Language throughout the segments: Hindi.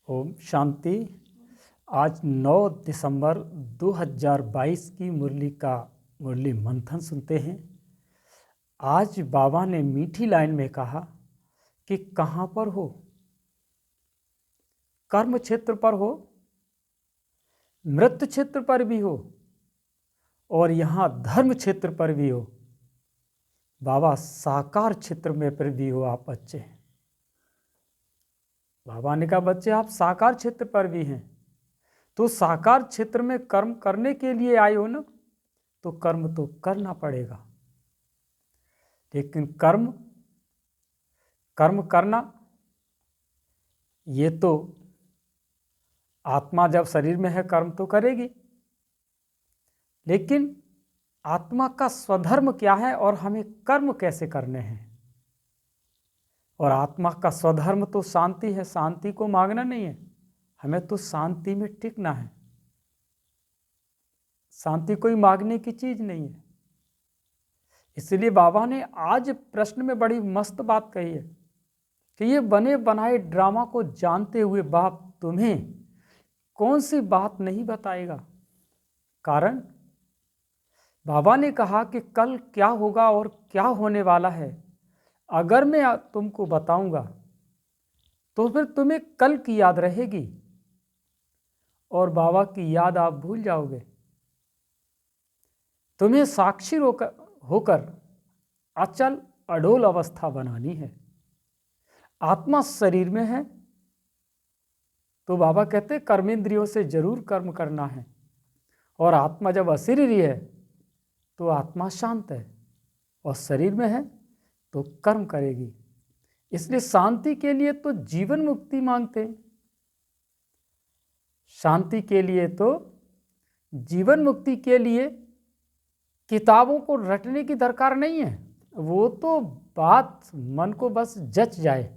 ओम शांति। आज 9 दिसंबर 2022 की मुरली मंथन सुनते हैं। आज बाबा ने मीठी लाइन में कहा कि कहाँ पर हो, कर्म क्षेत्र पर हो, मृत क्षेत्र पर भी हो और यहाँ धर्म क्षेत्र पर भी हो। बाबा साकार क्षेत्र में पर भी हो आप बच्चे। बाबा ने कहा बच्चे आप साकार क्षेत्र पर भी हैं, तो साकार क्षेत्र में कर्म करने के लिए आए हो ना, तो कर्म तो करना पड़ेगा। लेकिन कर्म करना ये तो आत्मा जब शरीर में है कर्म तो करेगी, लेकिन आत्मा का स्वधर्म क्या है और हमें कर्म कैसे करने हैं। और आत्मा का स्वधर्म तो शांति है, शांति को मांगना नहीं है, हमें तो शांति में टिकना है। शांति कोई मांगने की चीज नहीं है। इसलिए बाबा ने आज प्रश्न में बड़ी मस्त बात कही है कि ये बने बनाए ड्रामा को जानते हुए बाप तुम्हें कौन सी बात नहीं बताएगा। कारण बाबा ने कहा कि कल क्या होगा और क्या होने वाला है, अगर मैं तुमको बताऊंगा तो फिर तुम्हें कल की याद रहेगी और बाबा की याद आप भूल जाओगे। तुम्हें साक्षी होकर अचल अडोल अवस्था बनानी है। आत्मा शरीर में है तो बाबा कहते कर्मेंद्रियों से जरूर कर्म करना है, और आत्मा जब अशरीरी है तो आत्मा शांत है और शरीर में है तो कर्म करेगी। इसलिए शांति के लिए तो जीवन मुक्ति मांगते हैं। शांति के लिए तो जीवन मुक्ति के लिए किताबों को रटने की दरकार नहीं है। वो तो बात मन को बस जच जाए,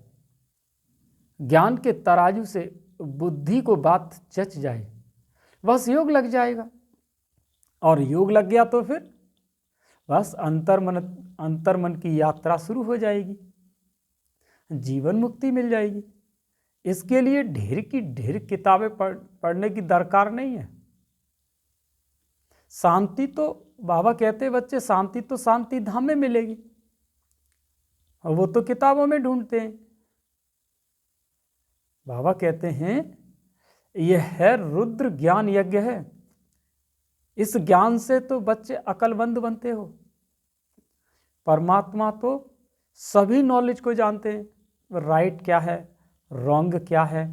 ज्ञान के तराजू से बुद्धि को बात जच जाए, बस योग लग जाएगा। और योग लग गया तो फिर बस अंतर्मन की यात्रा शुरू हो जाएगी, जीवन मुक्ति मिल जाएगी। इसके लिए ढेर की ढेर किताबें पढ़ने की दरकार नहीं है। शांति तो बाबा कहते बच्चे शांति तो शांति धाम में मिलेगी, और वो तो किताबों में ढूंढते हैं। बाबा कहते हैं यह है रुद्र ज्ञान यज्ञ है। इस ज्ञान से तो बच्चे अकलमंद बनते हो। परमात्मा तो सभी नॉलेज को जानते हैं, राइट क्या है रॉन्ग क्या है,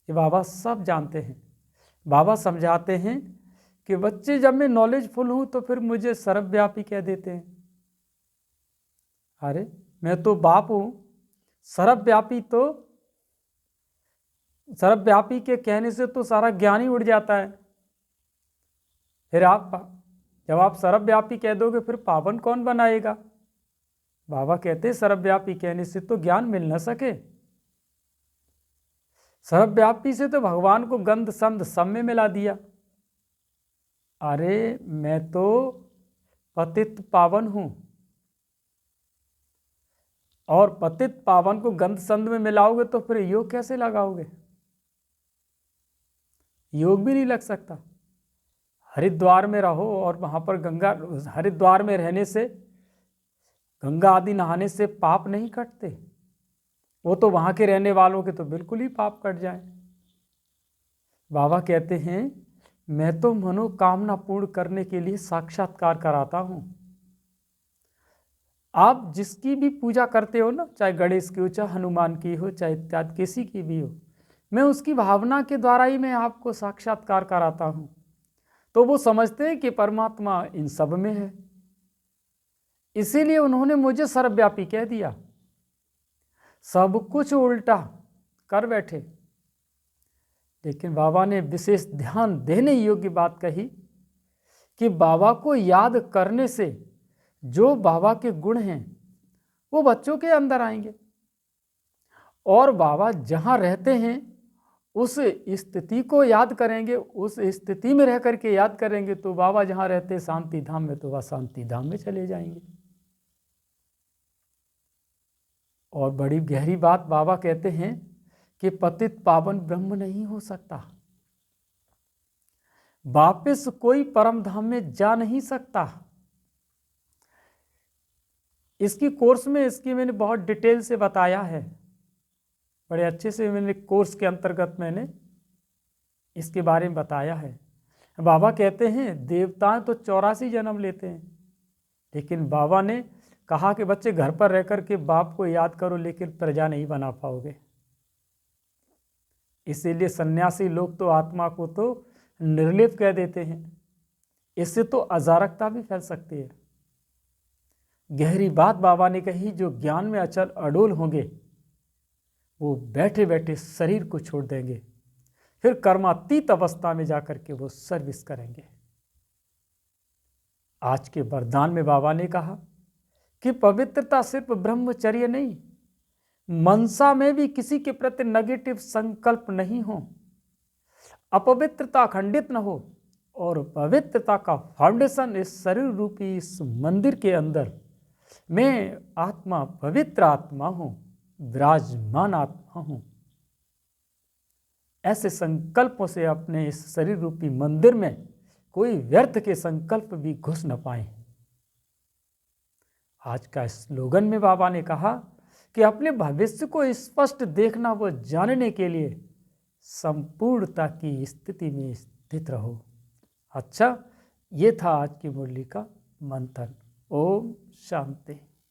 ये बाबा सब जानते हैं। बाबा समझाते हैं कि बच्चे जब मैं नॉलेजफुल हूं तो फिर मुझे सर्वव्यापी कह देते हैं। अरे मैं तो बाप हूं, सर्वव्यापी के कहने से तो सारा ज्ञान ही उड़ जाता है। फिर जब आप सर्वव्यापी कह दोगे फिर पावन कौन बनाएगा। बाबा कहते सर्वव्यापी कहने से तो ज्ञान मिल न सके। सर्वव्यापी से तो भगवान को गंध संध सब में मिला दिया। अरे मैं तो पतित पावन हूं, और पतित पावन को गंध संध में मिलाओगे तो फिर योग कैसे लगाओगे। योग भी नहीं लग सकता। हरिद्वार में रहो और वहां पर हरिद्वार में रहने से, गंगा आदि नहाने से पाप नहीं कटते। वो तो वहां के रहने वालों के तो बिल्कुल ही पाप कट जाए। बाबा कहते हैं मैं तो मनोकामना पूर्ण करने के लिए साक्षात्कार कराता हूं। आप जिसकी भी पूजा करते हो ना, चाहे गणेश की हो, चाहे हनुमान की हो, चाहे इत्यादि किसी की भी हो, मैं उसकी भावना के द्वारा ही मैं आपको साक्षात्कार कराता हूं। तो वो समझते हैं कि परमात्मा इन सब में है, इसीलिए उन्होंने मुझे सर्वव्यापी कह दिया। सब कुछ उल्टा कर बैठे। लेकिन बाबा ने विशेष ध्यान देने योग्य बात कही कि बाबा को याद करने से जो बाबा के गुण हैं वो बच्चों के अंदर आएंगे, और बाबा जहां रहते हैं उस स्थिति को याद करेंगे, उस स्थिति में रह करके याद करेंगे, तो बाबा जहां रहते शांति धाम में तो वह शांति धाम में चले जाएंगे। और बड़ी गहरी बात बाबा कहते हैं कि पतित पावन ब्रह्म नहीं हो सकता, वापिस कोई परम धाम में जा नहीं सकता। इसकी कोर्स में इसकी मैंने बहुत डिटेल से बताया है, बड़े अच्छे से मैंने कोर्स के अंतर्गत मैंने इसके बारे में बताया है। बाबा कहते हैं देवता तो 84 जन्म लेते हैं, लेकिन बाबा ने कहा कि बच्चे घर पर रह कर के बाप को याद करो, लेकिन प्रजा नहीं बना पाओगे। इसीलिए सन्यासी लोग तो आत्मा को तो निर्लेप कह देते हैं, इससे तो अजारकता भी फैल सकती है। गहरी बात बाबा ने कही, जो ज्ञान में अचल अडोल होंगे वो बैठे बैठे शरीर को छोड़ देंगे, फिर कर्मातीत अवस्था में जाकर के वो सर्विस करेंगे। आज के वरदान में बाबा ने कहा कि पवित्रता सिर्फ ब्रह्मचर्य नहीं, मनसा में भी किसी के प्रति नेगेटिव संकल्प नहीं हो, अपवित्रता खंडित न हो, और पवित्रता का फाउंडेशन इस शरीर रूपी इस मंदिर के अंदर मैं आत्मा पवित्र आत्मा हूं, विराजमान आत्मा हूं। ऐसे संकल्पों से अपने इस शरीर रूपी मंदिर में कोई व्यर्थ के संकल्प भी घुस न पाए। आज का स्लोगन में बाबा ने कहा कि अपने भविष्य को स्पष्ट देखना व जानने के लिए संपूर्णता की स्थिति में स्थित रहो। अच्छा, ये था आज की मुरली का मंथन। ओम शांति।